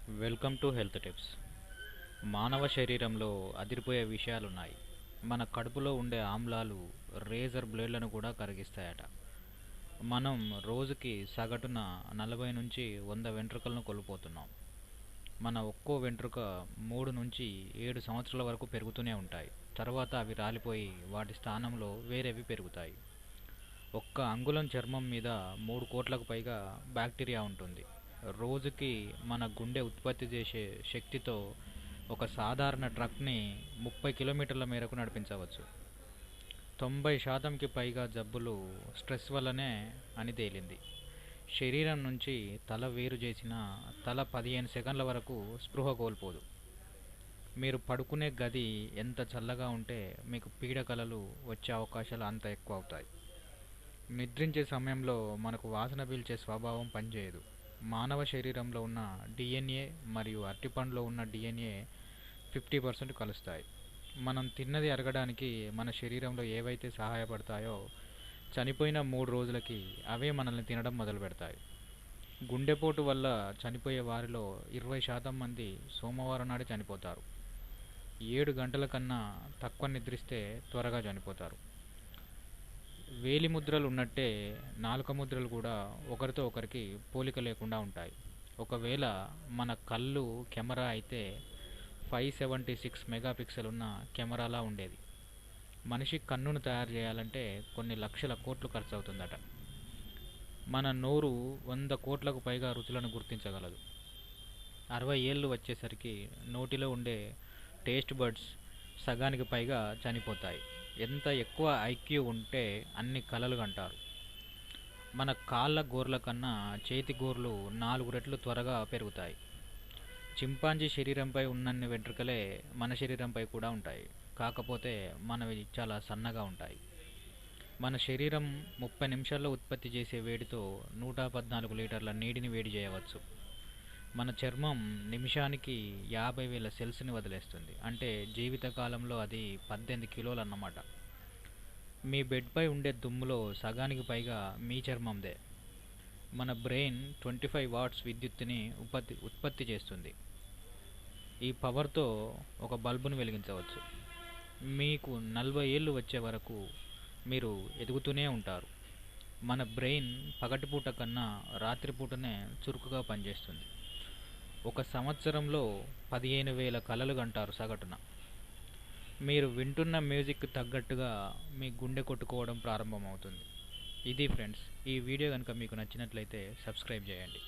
Welcome to health tips. మానవ శరీరంలో అదిరిపోయే విషయాలున్నాయి. మన కడుపులో ఉండే ఆమ్లాలు రేజర్ బ్లేడ్లను కూడా కరిగిస్తాయట. మనం రోజుకి సగటున 40 నుంచి 100 వెంట్రుకలను కోల్పోతున్నాం. మన ఒక్కో వెంట్రుక 3 నుంచి 7 సంవత్సరాల వరకు పెరుగుతూనే ఉంటాయి. తర్వాత అవి రాలిపోయి వాటి స్థానంలో వేరేవి పెరుగుతాయి. ఒక్క అంగుళం చర్మం మీద 3 కోట్లకు పైగా బ్యాక్టీరియా ఉంటుంది. రోజుకి మన గుండె ఉత్పత్తి చేసే శక్తితో ఒక సాధారణ ట్రక్ని 30 కిలోమీటర్ల మేరకు నడిపించవచ్చు. 90%కి పైగా జబ్బులు స్ట్రెస్ వల్లనే అని తేలింది. శరీరం నుంచి తల వేరు చేసిన తల 15 సెకండ్ల వరకు స్పృహ కోల్పోదు. మీరు పడుకునే గది ఎంత చల్లగా ఉంటే మీకు పీడకలలు వచ్చే అవకాశాలు అంత ఎక్కువ అవుతాయి. నిద్రించే సమయంలో మనకు వాసన పీల్చే స్వభావం పనిచేయదు. మానవ శరీరంలో ఉన్న డిఎన్ఏ మరియు అరటిపండులో ఉన్న డిఎన్ఏ 50% కలుస్తాయి. మనం తిన్నది అరగడానికి మన శరీరంలో ఏవైతే సహాయపడతాయో చనిపోయిన 3 రోజులకి అవే మనల్ని తినడం మొదలు పెడతాయి. గుండెపోటు వల్ల చనిపోయే వారిలో 20% మంది సోమవారం నాడు చనిపోతారు. 7 గంటల కన్నా తక్కువ నిద్రిస్తే త్వరగా చనిపోతారు. వేలి ముద్రలు ఉన్నట్టే నాలుక ముద్రలు కూడా ఒకరితో ఒకరికి పోలిక లేకుండా ఉంటాయి. ఒకవేళ మన కళ్ళు కెమెరా అయితే 576 మెగాపిక్సెల్ ఉన్న కెమెరాలా ఉండేది. మనిషి కన్నును తయారు చేయాలంటే కొన్ని లక్షల కోట్లు ఖర్చు అవుతుందట. మన నోరు 100 కోట్లకు పైగా రుచులను గుర్తించగలదు. 60 ఏళ్ళు వచ్చేసరికి నోటిలో ఉండే టేస్ట్ బడ్స్ సగానికి పైగా చనిపోతాయి. ఎంత ఎక్కువ ఐక్యూ ఉంటే అన్ని కలలు కంటారు. మన కాళ్ళ గోర్ల కన్నా చేతి గోర్లు 4 రెట్లు త్వరగా పెరుగుతాయి. చింపాంజీ శరీరంపై ఉన్నన్ని వెంట్రుకలే మన శరీరంపై కూడా ఉంటాయి. కాకపోతే మనవి చాలా సన్నగా ఉంటాయి. మన శరీరం 30 నిమిషాల్లో ఉత్పత్తి చేసే వేడితో 114 లీటర్ల నీటిని వేడి చేయవచ్చు. మన చర్మం నిమిషానికి 50,000 సెల్స్ని వదిలేస్తుంది. అంటే జీవితకాలంలో అది 18 కిలోలు అన్నమాట. మీ బెడ్పై ఉండే దుమ్ములో సగానికి పైగా మీ చర్మందే. మన బ్రెయిన్ 25 వాట్స్ విద్యుత్తుని ఉత్పత్తి చేస్తుంది. ఈ పవర్తో ఒక బల్బును వెలిగించవచ్చు. మీకు 40 ఏళ్ళు వచ్చే వరకు మీరు ఎదుగుతూనే ఉంటారు. మన బ్రెయిన్ పగటిపూట కన్నా రాత్రిపూటనే చురుకుగా పనిచేస్తుంది. ఒక సంవత్సరంలో 15,000 కలలు కంటారు సగటున. మీరు వింటున్న మ్యూజిక్ తగ్గట్టుగా మీ గుండె కొట్టుకోవడం ప్రారంభమవుతుంది. ఇది ఫ్రెండ్స్, ఈ వీడియో కనుక మీకు నచ్చినట్లయితే సబ్స్క్రైబ్ చేయండి.